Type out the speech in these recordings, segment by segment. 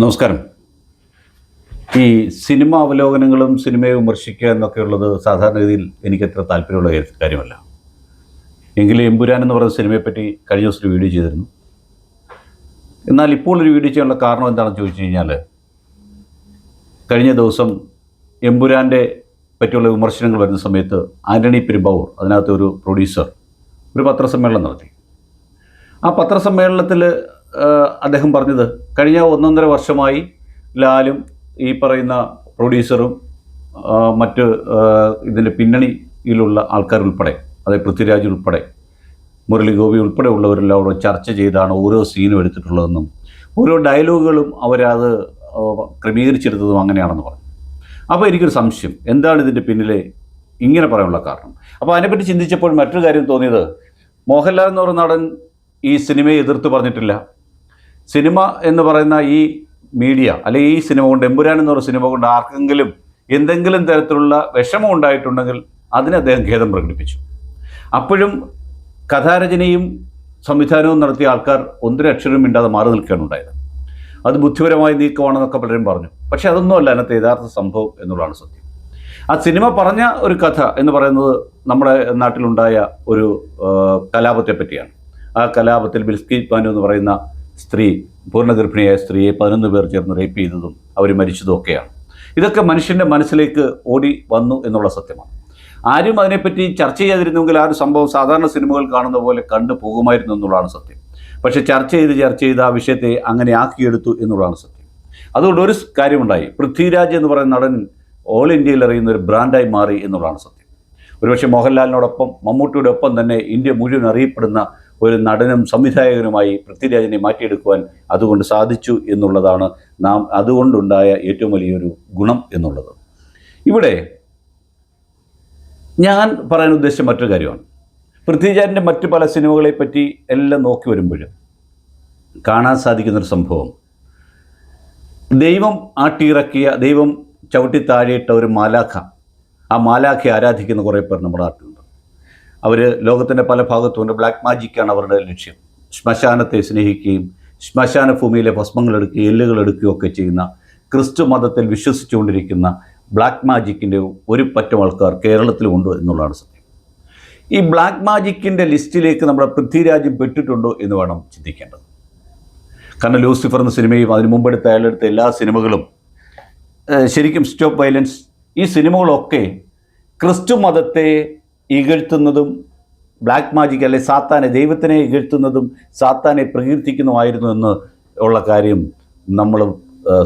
നമസ്കാരം. ഈ സിനിമ അവലോകനങ്ങളും സിനിമയെ വിമർശിക്കുക എന്നൊക്കെയുള്ളത് സാധാരണഗതിയിൽ എനിക്കത്ര താല്പര്യമുള്ള കാര്യമല്ല. എങ്കിലും എമ്പുരാൻ എന്ന് പറയുന്ന സിനിമയെപ്പറ്റി കഴിഞ്ഞ ദിവസം ഒരു വീഡിയോ ചെയ്തിരുന്നു. എന്നാൽ ഇപ്പോൾ ഒരു വീഡിയോ ചെയ്യാനുള്ള കാരണം എന്താണെന്ന് ചോദിച്ചു കഴിഞ്ഞാൽ, കഴിഞ്ഞ ദിവസം എമ്പുരാൻ്റെ പറ്റിയുള്ള വിമർശനങ്ങൾ വരുന്ന സമയത്ത് ആൻ്റണി പെരുമ്പാവൂർ, അതിനകത്ത് ഒരു പ്രൊഡ്യൂസർ, ഒരു പത്രസമ്മേളനം നടത്തി. ആ പത്രസമ്മേളനത്തിൽ അദ്ദേഹം പറഞ്ഞത്, കഴിഞ്ഞ 1.5 വർഷമായി ലാലും ഈ പറയുന്ന പ്രൊഡ്യൂസറും മറ്റ് ഇതിൻ്റെ പിന്നണിയിലുള്ള ആൾക്കാരുൾപ്പെടെ, അതായത് പൃഥ്വിരാജ് ഉൾപ്പെടെ, മുരളി ഗോപി ഉൾപ്പെടെ ഉള്ളവരെല്ലാം അവിടെ ചർച്ച ചെയ്താണ് ഓരോ സീനും എടുത്തിട്ടുള്ളതെന്നും ഓരോ ഡയലോഗുകളും അവരത് ക്രമീകരിച്ചെടുത്തതും അങ്ങനെയാണെന്ന് പറഞ്ഞു. അപ്പോൾ എനിക്കൊരു സംശയം, എന്താണ് ഇതിൻ്റെ പിന്നിലെ ഇങ്ങനെ പറയാനുള്ള കാരണം? അപ്പോൾ അതിനെപ്പറ്റി ചിന്തിച്ചപ്പോൾ മറ്റൊരു കാര്യം തോന്നിയത്, മോഹൻലാൽ എന്ന് പറയുന്ന നടൻ ഈ സിനിമയെ എതിർത്ത് പറഞ്ഞിട്ടില്ല. സിനിമ എന്ന് പറയുന്ന ഈ മീഡിയ, അല്ലെങ്കിൽ ഈ സിനിമ കൊണ്ട്, എമ്പുരാൻ എന്ന് പറയുന്ന സിനിമ കൊണ്ട് ആർക്കെങ്കിലും എന്തെങ്കിലും തരത്തിലുള്ള വിഷമം ഉണ്ടായിട്ടുണ്ടെങ്കിൽ അതിന് അദ്ദേഹം ഖേദം പ്രകടിപ്പിച്ചു. അപ്പോഴും കഥാരചനയും സംവിധാനവും നടത്തിയ ആൾക്കാർ ഒന്നൊരു അക്ഷരം മിണ്ടാതെ മാറി നിൽക്കുകയാണ് ഉണ്ടായത്. അത് ബുദ്ധിപരമായ നീക്കമാണെന്നൊക്കെ പലരും പറഞ്ഞു. പക്ഷേ അതൊന്നുമല്ല അതിനകത്ത് യഥാർത്ഥ സംഭവം എന്നുള്ളതാണ് സത്യം. ആ സിനിമ പറഞ്ഞ ഒരു കഥ എന്ന് പറയുന്നത് നമ്മുടെ നാട്ടിലുണ്ടായ ഒരു കലാപത്തെ പറ്റിയാണ്. ആ കലാപത്തിൽ ബിൽസ്കി ബാനു എന്ന് പറയുന്ന സ്ത്രീ, പൂർണ്ണഗർഭിണിയായ സ്ത്രീയെ 11 പേർ ചേർന്ന് റേപ്പ് ചെയ്തതും അവർ മരിച്ചതും ഒക്കെയാണ്. ഇതൊക്കെ മനുഷ്യൻ്റെ മനസ്സിലേക്ക് ഓടി വന്നു എന്നുള്ള സത്യമാണ്. ആരും അതിനെപ്പറ്റി ചർച്ച ചെയ്യാതിരുന്നെങ്കിൽ ആ ഒരു സംഭവം സാധാരണ സിനിമകൾ കാണുന്ന പോലെ കണ്ടു പോകുമായിരുന്നു എന്നുള്ളതാണ് സത്യം. പക്ഷേ ചർച്ച ചെയ്ത് ആ വിഷയത്തെ അങ്ങനെ ആക്കിയെടുത്തു എന്നുള്ളതാണ് സത്യം. അതുകൊണ്ട് ഒരു കാര്യമുണ്ടായി, പൃഥ്വിരാജ് എന്ന് പറയുന്ന നടൻ ഓൾ ഇന്ത്യയിൽ അറിയുന്ന ഒരു ബ്രാൻഡായി മാറി എന്നുള്ളതാണ് സത്യം. ഒരുപക്ഷെ മോഹൻലാലിനോടൊപ്പം മമ്മൂട്ടിയുടെ ഒപ്പം തന്നെ ഇന്ത്യ മുഴുവൻ അറിയപ്പെടുന്ന ഒരു നടനും സംവിധായകനുമായി പൃഥ്വിരാജിനെ മാറ്റിയെടുക്കുവാൻ അതുകൊണ്ട് സാധിച്ചു എന്നുള്ളതാണ് അതുകൊണ്ടുണ്ടായ ഏറ്റവും വലിയൊരു ഗുണം എന്നുള്ളത്. ഇവിടെ ഞാൻ പറയാൻ ഉദ്ദേശിച്ച മറ്റൊരു കാര്യമാണ്, പൃഥ്വിരാജിൻ്റെ മറ്റു പല സിനിമകളെ പറ്റി എല്ലാം നോക്കി വരുമ്പോഴും കാണാൻ സാധിക്കുന്നൊരു സംഭവം, ദൈവം ആട്ടിയിറക്കിയ, ദൈവം ചവിട്ടി താഴെയിട്ട ഒരു മാലാഖ, ആ മാലാഖയെ ആരാധിക്കുന്ന കുറേ പേർ നമ്മുടെ നാട്ടിലുണ്ട്. അവർ ലോകത്തിൻ്റെ പല ഭാഗത്തുമുണ്ട്. ബ്ലാക്ക് മാജിക്കാണ് അവരുടെ ലക്ഷ്യം. ശ്മശാനത്തെ സ്നേഹിക്കുകയും ശ്മശാന ഭൂമിയിലെ ഭസ്മങ്ങളെടുക്കുകയും എല്ലുകളെടുക്കുകയും ഒക്കെ ചെയ്യുന്ന, ക്രിസ്തു മതത്തിൽ വിശ്വസിച്ചുകൊണ്ടിരിക്കുന്ന ബ്ലാക്ക് മാജിക്കിൻ്റെ ഒരു പറ്റം ആൾക്കാർ കേരളത്തിലുമുണ്ട് എന്നുള്ളതാണ് സത്യം. ഈ ബ്ലാക്ക് മാജിക്കിൻ്റെ ലിസ്റ്റിലേക്ക് നമ്മുടെ പൃഥ്വിരാജ് പെട്ടിട്ടുണ്ടോ എന്ന് വേണം ചിന്തിക്കേണ്ടത്. കാരണം ലൂസിഫർ എന്ന സിനിമയും അതിന് മുമ്പെടുത്ത അയാളെടുത്ത എല്ലാ സിനിമകളും, ശരിക്കും സ്റ്റോപ്പ് വയലൻസ്, ഈ സിനിമകളൊക്കെ ക്രിസ്തു മതത്തെ ഇകഴ്ത്തുന്നതും ബ്ലാക്ക് മാജിക്, അല്ലെ സാത്താനെ, ദൈവത്തിനെ ഇകഴ്ത്തുന്നതും സാത്താനെ പ്രകീർത്തിക്കുന്നതുമായിരുന്നു എന്ന് ഉള്ള കാര്യം നമ്മൾ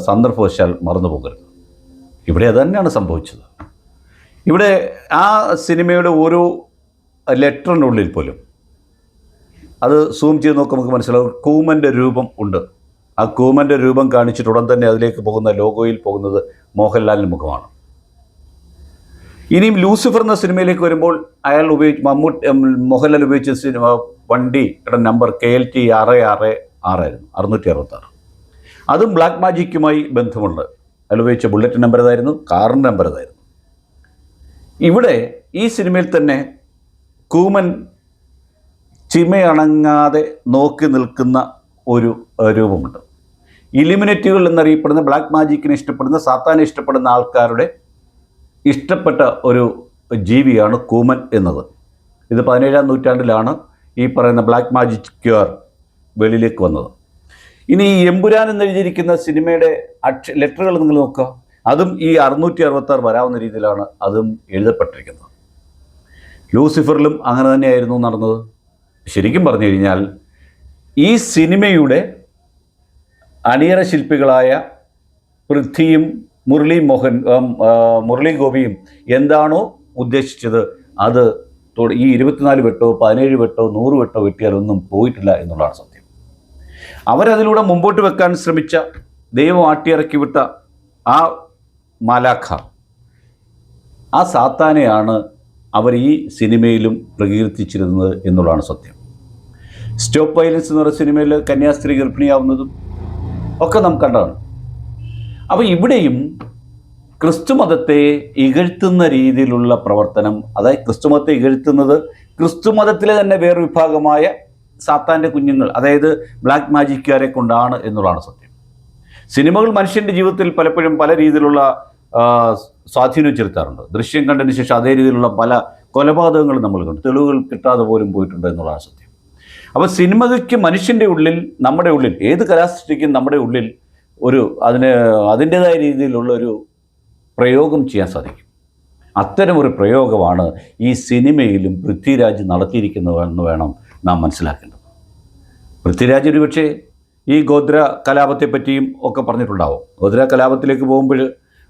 സന്ദർഭവശാൽ മറന്നു പോകരുത്. ഇവിടെ അത് തന്നെയാണ് സംഭവിച്ചത്. ഇവിടെ ആ സിനിമയുടെ ഓരോ ലെറ്ററിൻ്റെ ഉള്ളിൽ പോലും, അത് സൂം ചെയ്ത് നോക്കുമ്പോൾ നമുക്ക് മനസ്സിലാവും, കൂമൻ്റെ രൂപം ഉണ്ട്. ആ കൂമൻ്റെ രൂപം കാണിച്ചിട്ട് ഉടൻ തന്നെ അതിലേക്ക് പോകുന്ന ലോഗോയിൽ പോകുന്നത് മോഹൻലാലിൻ്റെ മുഖമാണ്. ഇനിയും ലൂസിഫർ എന്ന സിനിമയിലേക്ക് വരുമ്പോൾ അയാൾ മോഹൻലാൽ ഉപയോഗിച്ച സിനിമ വണ്ടിയുടെ നമ്പർ KLT 666 ആയിരുന്നു, 666. അതും ബ്ലാക്ക് മാജിക്കുമായി ബന്ധമുണ്ട്. അയാൾ ഉപയോഗിച്ച ബുള്ളറ്റ് നമ്പർ ഏതായിരുന്നു, കാറിൻ്റെ നമ്പർ ഏതായിരുന്നു. ഇവിടെ ഈ സിനിമയിൽ തന്നെ കൂമൻ ചിമയണങ്ങാതെ നോക്കി നിൽക്കുന്ന ഒരു രൂപമുണ്ട്. ഇലിമിനേറ്റുകൾ എന്നറിയപ്പെടുന്ന, ബ്ലാക്ക് മാജിക്കിനെ ഇഷ്ടപ്പെടുന്ന, സാത്താനെ ഇഷ്ടപ്പെടുന്ന ആൾക്കാരുടെ ഇഷ്ടപ്പെട്ട ഒരു ജീവിയാണ് കൂമൻ എന്നത്. ഇത് 17-ാം നൂറ്റാണ്ടിലാണ് ഈ പറയുന്ന ബ്ലാക്ക് മാജിക്കുകാർ വെളിയിലേക്ക് വന്നത്. ഇനി ഈ എമ്പുരാൻ എന്നെഴുതിയിരിക്കുന്ന സിനിമയുടെ ലെറ്ററുകൾ നിങ്ങൾ നോക്കുക, അതും ഈ 666 വരാവുന്ന രീതിയിലാണ് അതും എഴുതപ്പെട്ടിരിക്കുന്നത്. ലൂസിഫറിലും അങ്ങനെ തന്നെയായിരുന്നു നടന്നത്. ശരിക്കും പറഞ്ഞു കഴിഞ്ഞാൽ ഈ സിനിമയുടെ അണിയറ ശില്പികളായ പൃഥ്വിയും മുരളി ഗോപിയും എന്താണോ ഉദ്ദേശിച്ചത് അത് ഈ 24 വെട്ടോ 17 വെട്ടോ 100 വെട്ടോ വെട്ടിയാലൊന്നും പോയിട്ടില്ല എന്നുള്ളതാണ് സത്യം. അവരതിലൂടെ മുമ്പോട്ട് വെക്കാൻ ശ്രമിച്ച, ദൈവം ആട്ടിയിറക്കി വിട്ട ആ മാലാഖ, ആ സാത്താനെയാണ് അവർ ഈ സിനിമയിലും പ്രകീർത്തിച്ചിരുന്നത് എന്നുള്ളതാണ് സത്യം. സ്റ്റോപ്പ് വയലൻസ് എന്ന് പറയുന്ന സിനിമയിൽ കന്യാസ്ത്രീ ഗർഭിണിയാവുന്നതും ഒക്കെ നാം കണ്ടതാണ്. അപ്പോൾ ഇവിടെയും ക്രിസ്തുമതത്തെ ഇകഴ്ത്തുന്ന രീതിയിലുള്ള പ്രവർത്തനം, അതായത് ക്രിസ്തുമതത്തെ ഇകഴ്ത്തുന്നത് ക്രിസ്തുമതത്തിലെ തന്നെ വേറൊരു വിഭാഗമായ സാത്താൻ്റെ കുഞ്ഞുങ്ങൾ, അതായത് ബ്ലാക്ക് മാജിക്കുകാരെ കൊണ്ടാണ് എന്നുള്ളതാണ് സത്യം. സിനിമകൾ മനുഷ്യൻ്റെ ജീവിതത്തിൽ പലപ്പോഴും പല രീതിയിലുള്ള സ്വാധീനം ചെലുത്താറുണ്ട്. ദൃശ്യം കണ്ടതിന് ശേഷം അതേ രീതിയിലുള്ള പല കൊലപാതകങ്ങളും നമ്മൾ കണ്ടു, തെളിവുകൾ കിട്ടാതെ പോലും പോയിട്ടുണ്ട് എന്നുള്ളതാണ് സത്യം. അപ്പോൾ സിനിമയ്ക്ക് മനുഷ്യൻ്റെ ഉള്ളിൽ, നമ്മുടെ ഉള്ളിൽ, ഏത് കലാസൃഷ്ടിക്കും നമ്മുടെ ഉള്ളിൽ അതിൻ്റേതായ രീതിയിലുള്ള ഒരു പ്രയോഗം ചെയ്യാൻ സാധിക്കും. അത്തരമൊരു പ്രയോഗമാണ് ഈ സിനിമയിലും പൃഥ്വിരാജ് നടത്തിയിരിക്കുന്നതെന്ന് വേണം നാം മനസ്സിലാക്കേണ്ടത്. പൃഥ്വിരാജ് ഒരുപക്ഷെ ഈ ഗോദ്ര കലാപത്തെപ്പറ്റിയും ഒക്കെ പറഞ്ഞിട്ടുണ്ടാവും. ഗോദ്ര കലാപത്തിലേക്ക് പോകുമ്പോൾ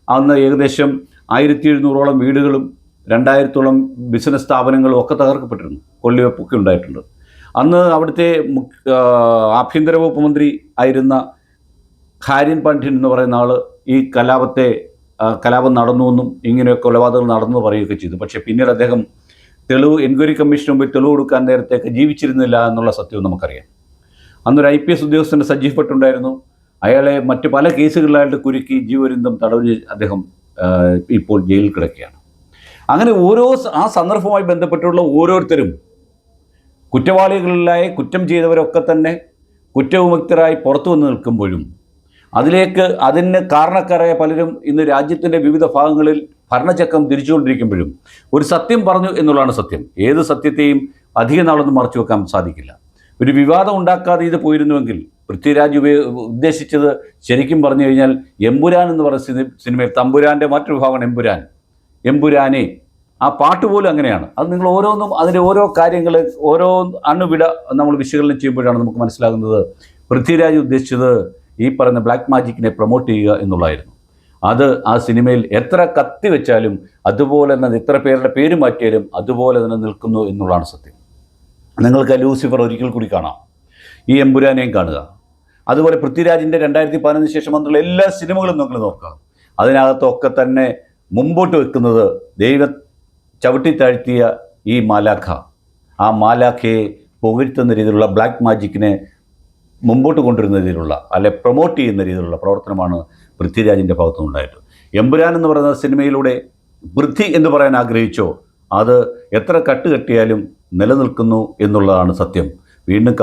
അന്ന് ഏകദേശം 1700ഓളം വീടുകളും 2000ഓളം ബിസിനസ് സ്ഥാപനങ്ങളും ഒക്കെ തകർക്കപ്പെട്ടിരുന്നു, കൊള്ളിവെപ്പൊക്കെ ഉണ്ടായിട്ടുണ്ട്. അന്ന് അവിടുത്തെ ആഭ്യന്തര വകുപ്പ് മന്ത്രി ആയിരുന്ന ഹാരിൻ പാണ്ഡ്യൻ എന്ന് പറയുന്ന ആൾ ഈ കലാപം നടന്നുവെന്നും ഇങ്ങനെ കൊലപാതകങ്ങൾ നടന്നു പറയുകയൊക്കെ ചെയ്തു. പക്ഷേ പിന്നീട് അദ്ദേഹം എൻക്വയറി കമ്മീഷന് മുമ്പിൽ തെളിവ് കൊടുക്കാൻ നേരത്തേക്ക് ജീവിച്ചിരുന്നില്ല എന്നുള്ള സത്യവും നമുക്കറിയാം. അന്നൊരു IPS ഉദ്യോഗസ്ഥൻ്റെ സജീവ് ഭട്ടുണ്ടായിരുന്നു. അയാളെ മറ്റ് പല കേസുകളിലായിട്ട് കുരുക്കി ജീവപര്യന്തം തടവിൽ അദ്ദേഹം ഇപ്പോൾ ജയിലിൽ കിടക്കുകയാണ്. അങ്ങനെ ആ സന്ദർഭവുമായി ബന്ധപ്പെട്ടുള്ള ഓരോരുത്തരും കുറ്റവാളികളിലായി കുറ്റം ചെയ്തവരൊക്കെ തന്നെ കുറ്റവിമുക്തരായി പുറത്തു വന്ന് നിൽക്കുമ്പോഴും അതിന് കാരണക്കാരായ പലരും ഇന്ന് രാജ്യത്തിൻ്റെ വിവിധ ഭാഗങ്ങളിൽ ഭരണചക്രം തിരിച്ചുകൊണ്ടിരിക്കുമ്പോഴും ഒരു സത്യം പറഞ്ഞു എന്നുള്ളതാണ് സത്യം. ഏത് സത്യത്തെയും അധിക നാളൊന്നും മറച്ചു വെക്കാൻ സാധിക്കില്ല. ഒരു വിവാദം ഉണ്ടാക്കാതെ ഇത് പോയിരുന്നുവെങ്കിൽ പൃഥ്വിരാജ് ഉദ്ദേശിച്ചത് ശരിക്കും പറഞ്ഞു കഴിഞ്ഞാൽ എമ്പുരാൻ എന്ന് പറയുന്ന സിനിമയിൽ തമ്പുരാൻ്റെ മറ്റൊരു ഭാഗമാണ് എമ്പുരാനെ. ആ പാട്ട് പോലും അങ്ങനെയാണ്. അത് നിങ്ങൾ ഓരോന്നും അതിൻ്റെ ഓരോ കാര്യങ്ങൾ ഓരോ അണുവിട നമ്മൾ വിശകലനം ചെയ്യുമ്പോഴാണ് നമുക്ക് മനസ്സിലാകുന്നത് പൃഥ്വിരാജ് ഉദ്ദേശിച്ചത് ഈ പറയുന്ന ബ്ലാക്ക് മാജിക്കിനെ പ്രൊമോട്ട് ചെയ്യുക എന്നുള്ളതായിരുന്നു. അത് ആ സിനിമയിൽ എത്ര കത്തി വെച്ചാലും അതുപോലെ തന്നെ എത്ര പേരുടെ പേര് മാറ്റിയാലും അതുപോലെ തന്നെ നിൽക്കുന്നു എന്നുള്ളതാണ് സത്യം. നിങ്ങൾക്ക് ലൂസിഫർ ഒരിക്കൽ കൂടി കാണാം, ഈ എമ്പുരാനെയും കാണുക. അതുപോലെ പൃഥ്വിരാജിൻ്റെ 2015 ശേഷം വന്നുള്ള എല്ലാ സിനിമകളും നിങ്ങൾ നോക്കുക. അതിനകത്തൊക്കെ തന്നെ മുമ്പോട്ട് വെക്കുന്നത് ദൈവം ചവിട്ടിത്താഴ്ത്തിയ ഈ മാലാഖ, ആ മാലാഖയെ പുകഴ്ത്തുന്ന രീതിയിലുള്ള ബ്ലാക്ക് മാജിക്കിനെ മുമ്പോട്ട് കൊണ്ടുവരുന്ന രീതിയിലുള്ള പ്രൊമോട്ട് ചെയ്യുന്ന രീതിയിലുള്ള പ്രവർത്തനമാണ് പൃഥ്വിരാജിൻ്റെ ഭാഗത്തുനിന്നുണ്ടായിട്ട്. എമ്പുരാൻ എന്ന് പറയുന്ന സിനിമയിലൂടെ പൃഥ്വി എന്ന് പറയാൻ ആഗ്രഹിച്ചോ അത് എത്ര കെട്ടിയാലും നിലനിൽക്കുന്നു എന്നുള്ളതാണ് സത്യം. വീണ്ടും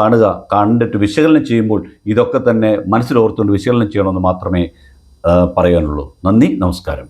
കണ്ടിട്ട് വിശകലനം ചെയ്യുമ്പോൾ ഇതൊക്കെ തന്നെ മനസ്സിലോർത്തുകൊണ്ട് വിശകലനം ചെയ്യണമെന്ന് മാത്രമേ പറയാനുള്ളൂ. നന്ദി, നമസ്കാരം.